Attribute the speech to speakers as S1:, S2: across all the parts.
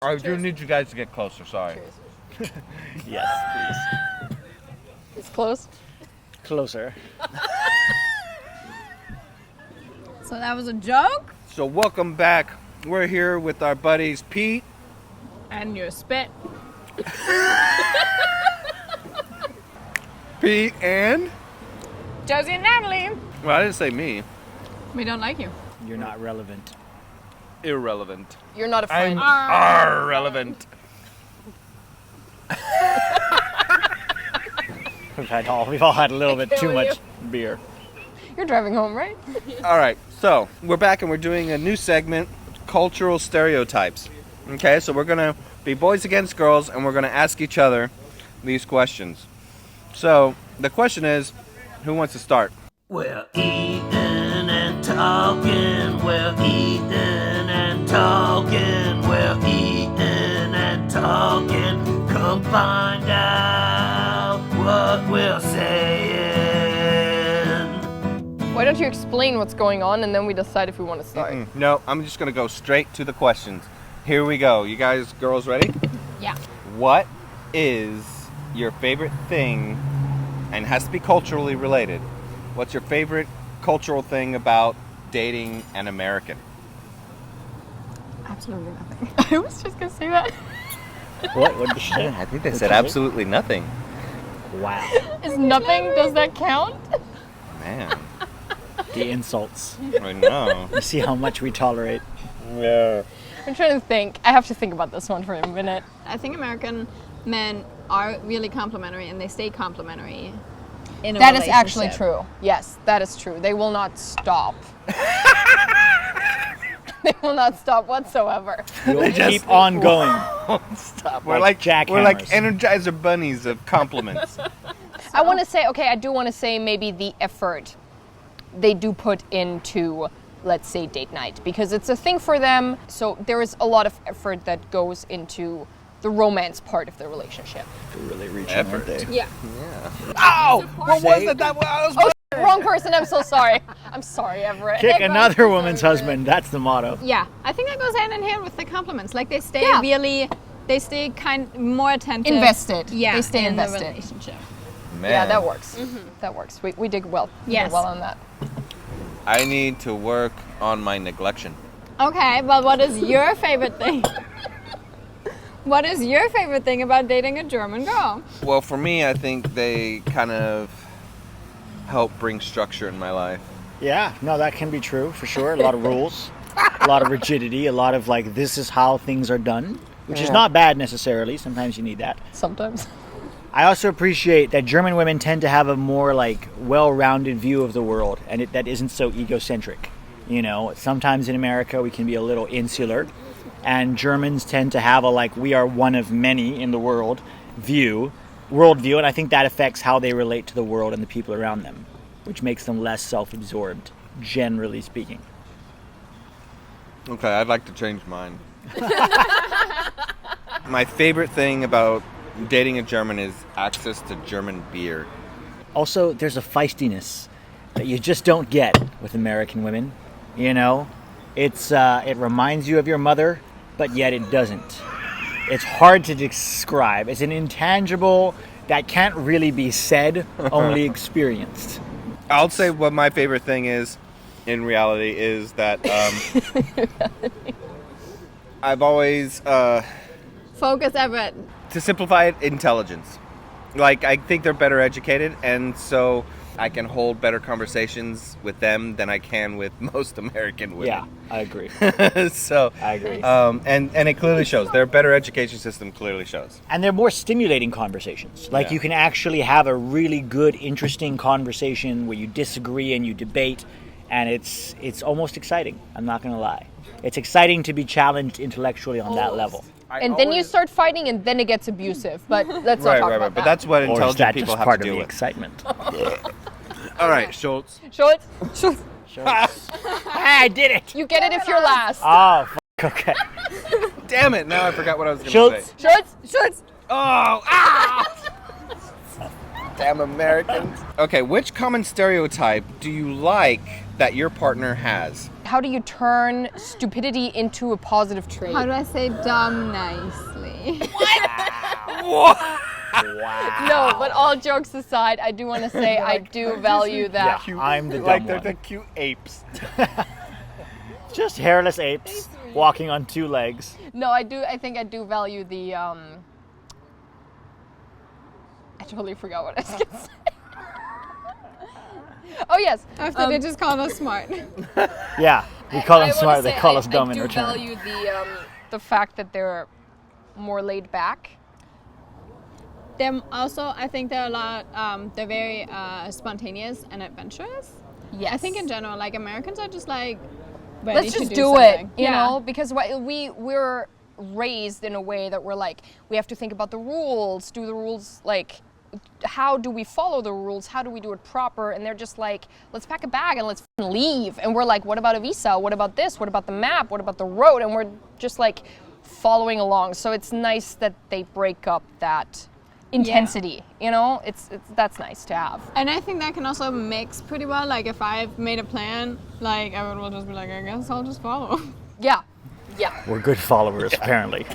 S1: I do need you guys to get closer, sorry.
S2: Cheers.
S3: Yes, please.
S2: It's close.
S3: Closer.
S2: So that was a joke?
S1: So welcome back. We're here with our buddies Pete.
S2: And your spit.
S1: Pete and...
S2: Josie and Natalie.
S1: Well, I didn't say me.
S2: We don't like you.
S3: You're not relevant.
S1: Irrelevant.
S2: You're not a friend.
S1: I'm irrelevant.
S3: We've all had a little bit too
S2: kill
S3: much beer.
S2: You're driving home, right?
S1: All right, so we're back and we're doing a new segment, Cultural Stereotypes. Okay, so we're going to be boys against girls and we're going to ask each other these questions. So the question is, who wants to start?
S4: We're eating and talking, we're eating and talking, we're eating and talking. Come find out what we're saying.
S2: Why don't you explain what's going on and then we decide if we want to start?
S1: No, I'm just going to go straight to the questions. Here we go. You guys, girls, ready?
S2: Yeah.
S1: What is your favorite thing, and it has to be culturally related, what's your favorite cultural thing about dating an American?
S2: Absolutely nothing. I was just going to say that.
S3: What did you say?
S1: I think they
S3: What'd
S1: said
S3: you say?
S1: absolutely nothing.
S3: Wow.
S2: Is nothing, does that count?
S1: Man,
S3: The insults.
S1: I know.
S3: You see how much we tolerate.
S1: Yeah.
S2: I'm trying to think. I have to think about this one for a minute.
S5: I think American men are really complimentary and they stay complimentary in a
S2: That is actually
S5: relationship.
S2: true. Yes, that is true. They will not stop. They will not stop whatsoever.
S3: We'll keep on going.
S1: Stop.
S3: Like
S1: We're like
S3: jackhammers.
S1: Energizer bunnies of compliments.
S2: I want to say, okay, I do want to say maybe the effort they do put into, let's say, date night, because it's a thing for them. So there is a lot of effort that goes into the romance part of the relationship.
S3: They're really reaching,
S1: Effort.
S3: aren't they?
S5: Yeah.
S1: Ow! What was it? That was
S2: Wrong person. I'm so sorry. I'm sorry, Everett.
S3: Kick another woman's husband. That's the motto.
S5: Yeah, I think that goes hand in hand with the compliments. Like they stay
S2: Yeah.
S5: they stay more attentive.
S2: Invested.
S5: Yeah,
S2: They stay
S5: in
S2: invested.
S5: the relationship.
S1: Man,
S2: Yeah, that works. That works. We did well. We
S5: Yes.
S2: did well on that.
S1: I need to work on my neglection.
S5: Okay, but what is your favorite thing? What is your favorite thing about dating a German girl?
S1: Well, for me, I think they kind of help bring structure in my life.
S3: Yeah, no, that can be true for sure. A lot of rules, a lot of rigidity, a lot of like, this is how things are done, which is
S2: Yeah.
S3: not bad necessarily. Sometimes you need that.
S2: Sometimes.
S3: I also appreciate that German women tend to have a more like well-rounded view of the world, and that isn't so egocentric. You know, sometimes in America we can be a little insular, and Germans tend to have a like we are one of many in the world worldview, and I think that affects how they relate to the world and the people around them, which makes them less self-absorbed, generally speaking.
S1: Okay, I'd like to change mine. My favorite thing about dating a German is access to German beer.
S3: Also, there's a feistiness that you just don't get with American women. You know, it reminds you of your mother, but yet it doesn't. It's hard to describe. It's an intangible that can't really be said, only experienced.
S1: I'll say what my favorite thing is, in reality, is that I've always,
S5: Focus, Everett.
S1: to simplify it, intelligence. Like, I think they're better educated, and so I can hold better conversations with them than I can with most American women.
S3: Yeah, I agree.
S1: So,
S3: I agree.
S1: and it clearly shows. Their better education system clearly shows.
S3: And they're more stimulating conversations. Like
S1: Yeah.
S3: you can actually have a really good, interesting conversation where you disagree and you debate, and it's almost exciting. I'm not going to lie. It's exciting to be challenged intellectually on that level.
S2: And then you start fighting, and then it gets abusive. But let's not
S1: Right,
S2: talk
S1: right,
S2: about
S1: right. But
S2: that.
S1: that's what
S3: Or is
S1: intelligent
S3: that
S1: people
S3: just
S1: have
S3: part
S1: to
S3: of
S1: deal
S3: the
S1: with.
S3: excitement?
S1: All right, Schultz.
S2: Schultz,
S3: I did it!
S2: you get it if you're last.
S3: Oh, okay.
S1: Damn it! Now I forgot what I was going to say.
S3: Schultz.
S2: Schultz.
S1: Oh! Ah! Damn Americans. Okay, which common stereotype do you like that your partner has?
S2: How do you turn stupidity into a positive trait?
S5: How do I say dumb nicely?
S2: No, but all jokes aside, I do want to say I do value that.
S3: Yeah, I'm the dumb
S1: Like they're
S3: one.
S1: the cute apes.
S3: Just hairless apes walking on two legs.
S2: No, I do. I think I do value the. I totally forgot what I was gonna say. Oh yes.
S5: After they just called us smart.
S3: Yeah, we call them
S2: I wanna
S3: smart. They
S2: say
S3: call us dumb in
S2: I do
S3: return.
S2: value the fact that they're more laid back.
S5: Them also, I think they're a lot. They're very spontaneous and adventurous.
S2: Yes.
S5: I think in general, like Americans are just like. Ready
S2: Let's
S5: to
S2: just
S5: do
S2: do it,
S5: something.
S2: you know, because we're raised in a way that we're like, we have to think about the rules, do the rules, like, how do we follow the rules, how do we do it proper, and they're just like, let's pack a bag and let's f***ing leave, and we're like, what about a visa, what about this, what about the map, what about the road, and we're just like following along. So it's nice that they break up that intensity, you know, it's that's nice to have.
S5: And I think that can also mix pretty well. Like if I've made a plan, like everyone will just be like, I guess I'll just follow.
S2: Yeah.
S3: We're good followers, apparently.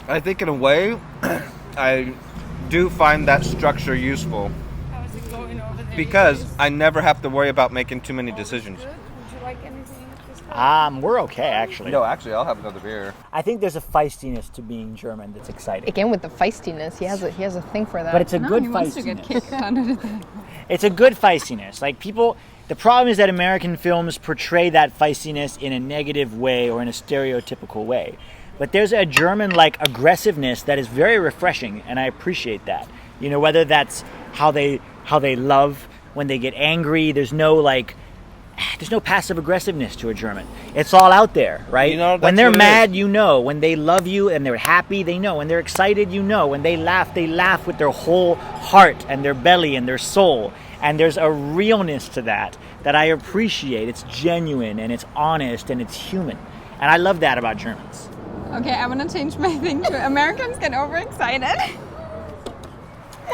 S1: I think in a way, I do find that structure useful because I never have to worry about making too many decisions.
S3: We're okay, actually.
S1: No, actually, I'll have another beer.
S3: I think there's a feistiness to being German that's exciting.
S2: Again with the feistiness, he has a thing for that.
S3: But it's a good
S5: he wants to get
S3: feistiness.
S5: kicked under the thing.
S3: It's a good feistiness. Like people, the problem is that American films portray that feistiness in a negative way or in a stereotypical way. But there's a German-like aggressiveness that is very refreshing, and I appreciate that. You know, whether that's how they love when they get angry. There's no passive aggressiveness to a German. It's all out there, right?
S1: You know,
S3: when
S1: that's
S3: they're
S1: what it
S3: mad,
S1: is.
S3: you know. When they love you and they're happy, they know. When they're excited, you know. When they laugh with their whole heart and their belly and their soul. And there's a realness to that I appreciate. It's genuine and it's honest and it's human. And I love that about Germans.
S5: Okay, I want to change my thing to Americans get overexcited.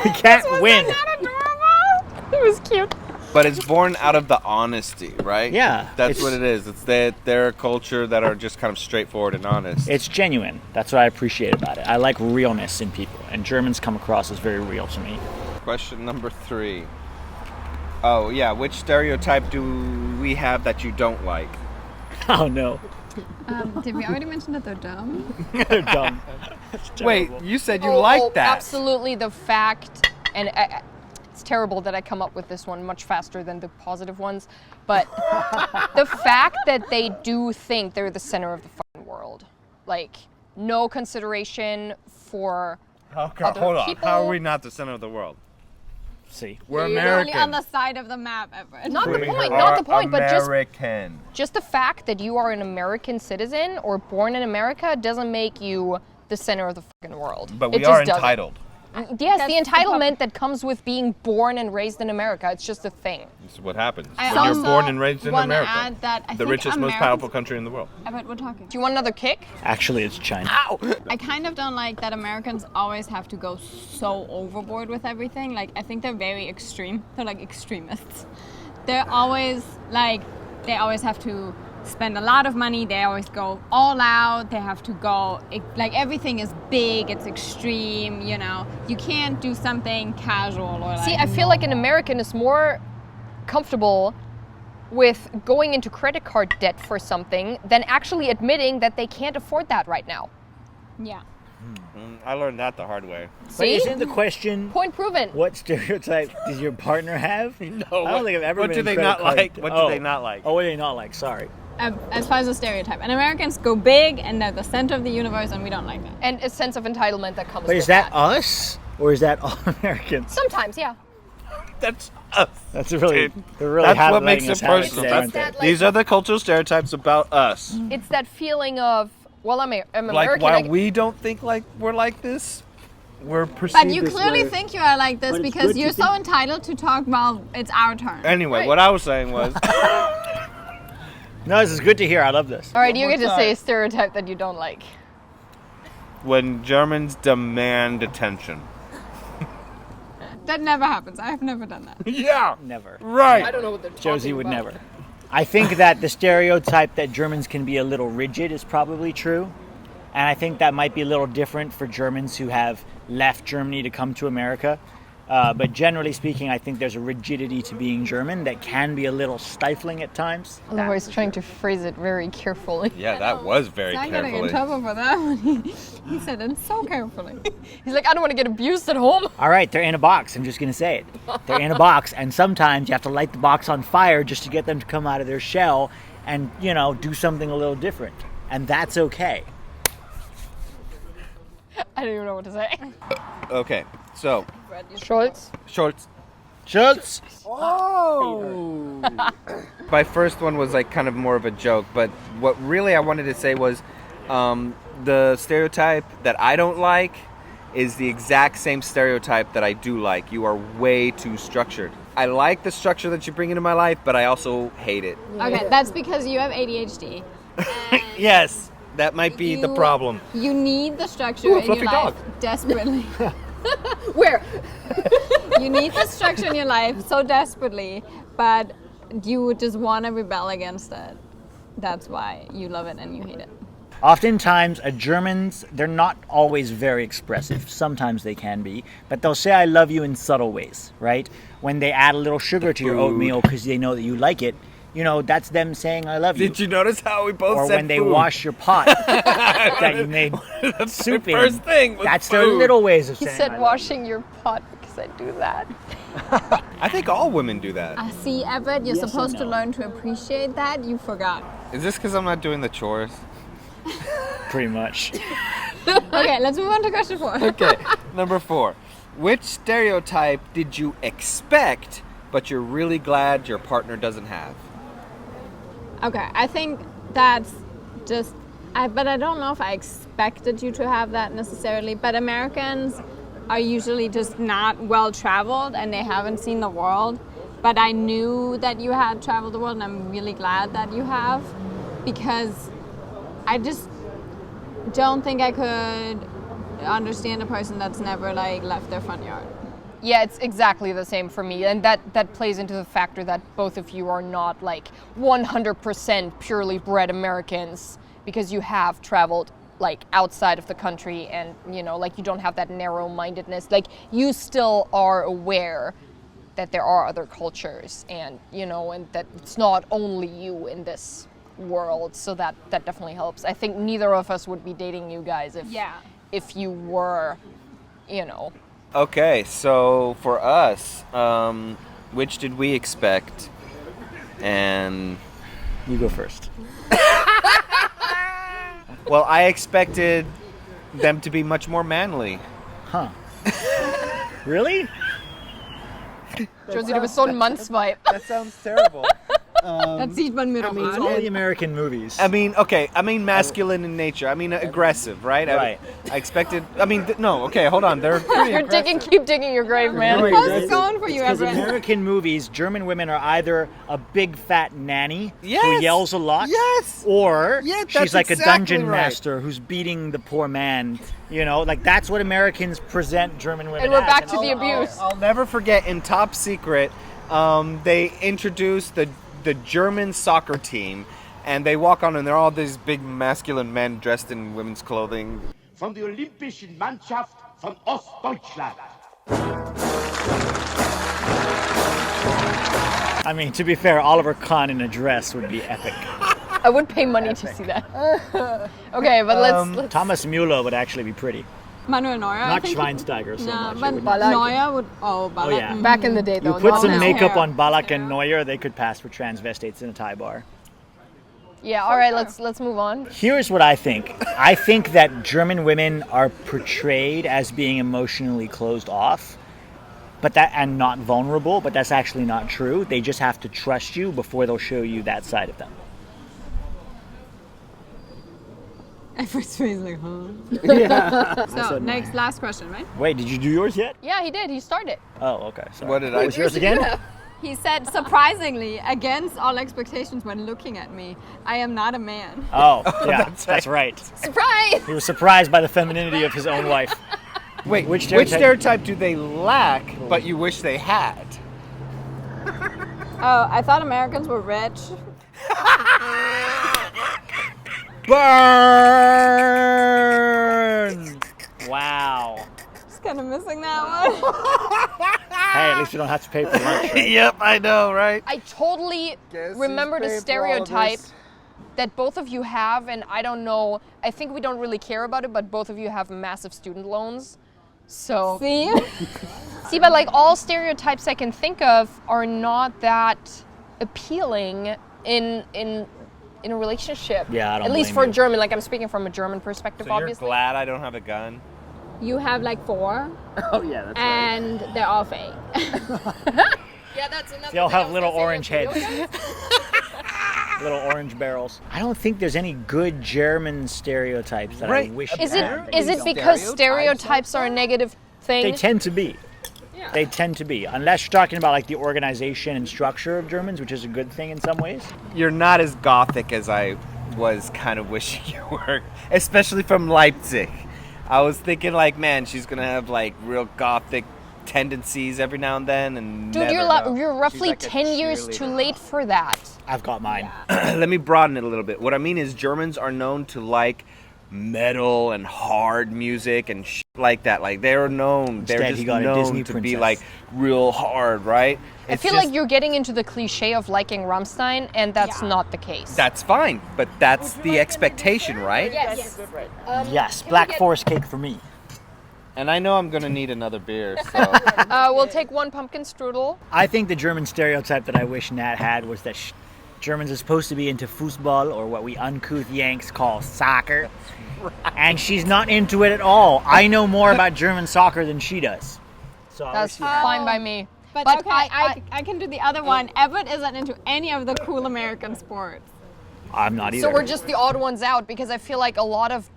S3: We can't win.
S5: Isn't that adorable?
S2: it was cute.
S1: But it's born out of the honesty, right?
S3: Yeah,
S1: That's
S3: it's-
S1: what it is. It's their culture that are just kind of straightforward and honest.
S3: It's genuine. That's what I appreciate about it. I like realness in people. And Germans come across as very real to me.
S1: Question number 3. Oh, yeah. Which stereotype do we have that you don't like?
S3: Oh, no.
S5: Did we already mention that they're dumb?
S3: They're dumb. That's
S1: Wait,
S3: terrible.
S1: you said you liked that.
S2: Absolutely, the fact, and it's terrible that I come up with this one much faster than the positive ones, but the fact that they do think they're the center of the fucking world, like no consideration for
S1: Okay,
S2: other
S1: hold on.
S2: people.
S1: How are we not the center of the world?
S3: See.
S1: We're
S5: You're
S1: American.
S5: only on the side of the map, Everett.
S2: not the
S1: We
S2: point,
S1: are
S2: not the point, but
S1: American.
S2: just the fact that you are an American citizen or born in America doesn't make you the center of the fucking world.
S1: But
S2: It
S1: we
S2: just
S1: are
S2: doesn't.
S1: entitled.
S2: Yes,
S5: That's
S2: the
S5: the
S2: entitlement that comes with being born and raised in America. It's just a thing.
S1: This is what happens
S5: I
S1: when you're
S5: also
S1: born and raised in
S5: wanna
S1: America.
S5: add that I
S1: the
S5: think
S1: richest, most
S5: Americans-
S1: powerful country in the world.
S5: Everett, we're talking.
S2: Do you want another kick?
S3: Actually, it's China.
S5: I kind of don't like that Americans always have to go so overboard with everything. Like, I think they're very extreme. They're like extremists. They're always like, they always have to spend a lot of money. They always go all out. They have to go, like everything is big, it's extreme, you know. You can't do something casual or like.
S2: See, I feel like an American is more comfortable with going into credit card debt for something than actually admitting that they can't afford that right now.
S5: Yeah.
S1: I learned that the hard way.
S3: But
S2: See?
S3: isn't the question,
S2: Point proven.
S3: what stereotype does your partner have? No, I don't think I've ever
S1: what
S3: been
S1: do
S3: in
S1: they
S3: credit
S1: not
S3: card-
S1: like? What do they not like?
S3: Oh, what do they not like? Sorry.
S5: As far as a stereotype, and Americans go big and they're the center of the universe, and we don't like that.
S2: And a sense of entitlement that comes
S3: But
S2: with
S3: is that us? Or is that all Americans?
S2: Sometimes, yeah.
S1: That's us.
S3: That's really, they're really
S1: That's
S3: have
S1: what
S3: letting
S1: makes
S3: us
S1: it
S3: have
S1: personal.
S3: today,
S1: That's-
S3: aren't they?
S2: that, like-
S1: These are the cultural stereotypes about us.
S2: It's that feeling of, well, I'm
S1: Like,
S2: American.
S1: while we don't think like we're like this, we're perceived
S5: But you
S1: this
S5: clearly
S1: way.
S5: think you are like this
S3: But it's
S5: because
S3: good to
S5: you're so
S3: think-
S5: entitled to talk about it's our turn.
S1: Anyway,
S2: Right.
S1: what I was saying was,
S3: No, this is good to hear. I love this.
S2: All right, you
S1: One
S2: get to
S1: more
S2: say
S1: time.
S2: a stereotype that you don't like.
S1: when Germans demand attention.
S5: That never happens. I have never done that.
S1: Yeah,
S3: Never.
S1: right.
S2: know what they're
S3: Josie would never. I think that the stereotype that Germans can be a little rigid is probably true. And I think that might be a little different for Germans who have left Germany to come to America. But generally speaking, I think there's a rigidity to being German that can be a little stifling at times.
S2: Although he's trying to phrase it very carefully.
S1: Yeah, that was very
S5: I'm getting in
S1: carefully.
S5: trouble for that one. He said it so carefully.
S2: He's like, I don't want to get abused at home.
S3: All right, they're in a box. I'm just going to say it. They're in a box, and sometimes you have to light the box on fire just to get them to come out of their shell and, do something a little different. And that's okay.
S2: I don't even know what to say.
S1: Okay, so
S2: Schultz.
S1: Schultz.
S3: Oh!
S1: My first one was like kind of more of a joke, but what really I wanted to say was the stereotype that I don't like is the exact same stereotype that I do like. You are way too structured. I like the structure that you bring into my life, but I also hate it.
S5: Okay, that's because you have ADHD.
S1: Yes, that might be the problem.
S5: You need the structure
S1: Ooh, a
S5: in your
S1: fluffy
S5: life
S1: dog.
S5: desperately.
S2: Where?
S5: You need the structure in your life so desperately, but you just want to rebel against it. That's why you love it and you hate it.
S3: Oftentimes, Germans, they're not always very expressive. Sometimes they can be, but they'll say I love you in subtle ways, right? When they add a little sugar to your oatmeal because they know that you like it, that's them saying I love you.
S1: Did you notice how we both
S3: Or
S1: said
S3: when they
S1: food?
S3: wash your pot that you made soup in.
S1: First thing was
S3: That's their
S1: food.
S3: little ways of
S2: He
S3: saying I
S2: said
S3: love
S2: washing your pot because I do that.
S1: I think all women do that.
S5: See, Everett, you're
S3: Yes
S5: supposed
S3: and
S5: to
S3: no.
S5: learn to appreciate that. You forgot.
S1: Is this because I'm not doing the chores?
S3: you. Pretty much.
S5: Okay, let's move on to question 4.
S1: Okay, number 4. Which stereotype did you expect, but you're really glad your partner doesn't have?
S5: Okay, I think that's just, but I don't know if I expected you to have that necessarily, but Americans are usually just not well traveled and they haven't seen the world. But I knew that you had traveled the world and I'm really glad that you have, because I just don't think I could understand a person that's never left their front yard.
S2: Yeah, it's exactly the same for me, and that plays into the factor that both of you are not 100% purely bred Americans, because you have traveled outside of the country, and you don't have that narrow-mindedness. You still are aware that there are other cultures, and and that it's not only you in this world. So that definitely helps. I think neither of us would be dating you guys if you were,
S1: Okay, so for us, which did we expect? And
S3: You go first.
S1: well, I expected them to be much more manly.
S3: Huh. Really?
S2: Josie, du bist so ein Mannsweib.
S1: That sounds terrible.
S5: Das sieht man mir doch
S3: It's all the American movies.
S1: I mean, okay, masculine in nature. I mean, aggressive, right?
S3: Right.
S1: I expected, no, okay, hold on. They're pretty
S2: You're keep digging your grave, man.
S5: How's it going for you,
S3: Because in
S5: Everett?
S3: American movies, German women are either a big fat nanny who
S1: Yes!
S3: yells a lot,
S1: Yes!
S3: or
S1: Yeah,
S3: she's
S1: that's
S3: like a
S1: exactly
S3: dungeon
S1: right.
S3: master who's beating the poor man. That's what Americans present German women
S2: And we're
S3: as.
S2: back to the abuse.
S1: I'll never forget in Top Secret, they introduced the German soccer team, and they walk on and they're all these big masculine men dressed in women's clothing.
S6: Von der Olympischen Mannschaft von Ostdeutschland.
S3: I mean, to be fair, Oliver Kahn in a dress would be epic.
S2: I would pay money to see that. Okay, but let's
S3: Thomas Müller would actually be pretty.
S5: Manuel Neuer. I
S3: Not
S5: think
S3: Schweinsteiger so
S5: No,
S3: much. It
S5: but
S3: would-
S2: Ballack.
S5: Neuer would. Oh, Ballack.
S3: Oh, yeah.
S2: back in the day
S3: You
S2: though.
S3: put
S2: not
S3: some
S2: now.
S3: makeup
S5: hair.
S3: on Ballack and Neuer, they could pass for transvestites in a Thai bar.
S2: Yeah, all right, let's move on.
S3: Here's what I think. I think that German women are portrayed as being emotionally closed off, and not vulnerable, but that's actually not true. They just have to trust you before they'll show you that side of them.
S5: Everett's face huh?
S3: Yeah.
S5: So, last question, right?
S3: Wait, did you do yours yet?
S2: Yeah, he did. He started.
S3: Oh, okay. Sorry.
S1: What did
S3: What
S1: I
S3: was
S1: do?
S3: yours again?
S5: He said, surprisingly, against all expectations when looking at me, I am not a man.
S3: Oh, yeah, that's right.
S2: Surprise!
S3: He was surprised by the femininity of his own wife.
S1: Wait,
S3: Which
S1: which
S3: stereotype-
S1: stereotype do they lack, but you wish they had?
S5: Oh, I thought Americans were rich.
S3: Burn! Wow.
S5: Just kind of missing that one.
S3: Hey, at least you don't have to pay for lunch. Right?
S1: Yep, I know, right?
S2: I totally remembered a stereotype that both of you have, and I don't know, I think we don't really care about it, but both of you have massive student loans. So,
S5: See?
S2: see, but like all stereotypes I can think of are not that appealing in a relationship.
S3: Yeah, I don't
S2: At least
S3: blame
S2: for
S3: you.
S2: German, like I'm speaking from a German perspective,
S1: So you're
S2: obviously.
S1: glad I don't have a gun?
S5: You have like 4,
S3: Oh yeah, that's
S5: and they're all fake.
S2: Yeah, that's another
S3: They all
S2: thing I
S3: have
S2: was
S3: little
S2: gonna say,
S3: orange
S2: like,
S3: heads. Little orange barrels. I don't think there's any good German stereotypes that
S1: Right.
S3: I wish.
S2: Is
S3: we
S2: it
S3: had.
S2: is it because
S1: Stereotypes
S2: stereotypes are a negative thing?
S3: They tend to be. They tend to be, unless you're talking about like the organization and structure of Germans, which is a good thing in some ways.
S1: You're not as gothic as I was kind of wishing you were, especially from Leipzig. I was thinking like, man, she's gonna have like real gothic tendencies every now and then, and
S2: Dude,
S1: never
S2: you're
S1: know.
S2: you're
S1: She's
S2: roughly
S1: like a
S2: 10 years too
S1: cheerleader.
S2: late for that.
S3: I've got mine.
S1: Let me broaden it a little bit. What I mean is Germans are known to like metal and hard music and shit like that. Like they're known,
S3: Instead,
S1: they're
S3: he
S1: just
S3: got a
S1: known
S3: Disney
S1: to be
S3: princess.
S1: like real hard, right?
S2: I
S1: It's
S2: feel
S1: just-
S2: like you're getting into the cliche of liking Rammstein, and that's not the case.
S1: that's fine, but that's the expectation, right?
S2: yes.
S3: Yes, Black Forest cake for me.
S1: And I know I'm gonna need another beer, so
S2: We'll take one pumpkin strudel.
S3: I think the German stereotype that I wish Nat had was that Germans are supposed to be into foosball, or what we uncouth Yanks call soccer. And she's not into it at all. I know more about German soccer than she does. So I
S2: That's
S3: wish she had.
S2: fine by me.
S5: But,
S2: But
S5: okay,
S2: I-
S5: I can do the other one. Everett isn't into any of the cool American sports.
S3: I'm not either.
S2: So we're just the odd ones out, because I feel like a lot of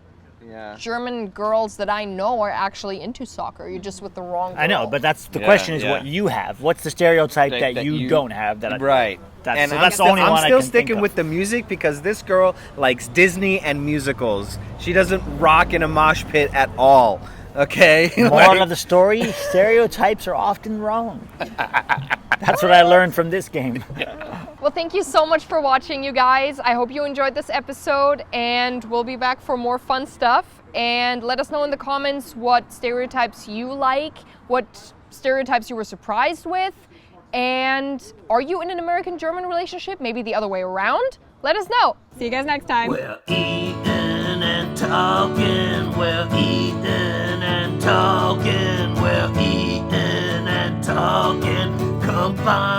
S1: yeah.
S2: German girls that I know are actually into soccer. You're just with the wrong girl.
S3: I know, but that's the
S1: Yeah,
S3: question is
S1: yeah.
S3: what you have. What's the stereotype that,
S1: That
S3: you
S1: you-
S3: don't have? That
S1: Right.
S3: That's,
S1: And
S3: so
S1: I'm
S3: that's
S1: still,
S3: the only
S1: I'm
S3: one
S1: still
S3: I can
S1: sticking
S3: think
S1: with
S3: of.
S1: the music because this girl likes Disney and musicals. She doesn't rock in a mosh pit at all. Okay?
S3: Moral of the story: stereotypes are often wrong. That's what I learned from this game.
S2: Well, thank you so much for watching, you guys. I hope you enjoyed this episode, and we'll be back for more fun stuff. And let us know in the comments what stereotypes you like, what stereotypes you were surprised with, and are you in an American-German relationship? Maybe the other way around? Let us know.
S5: See you guys next time.
S4: We're eating and talking, we're eating and talking, we're eating and talking. Come find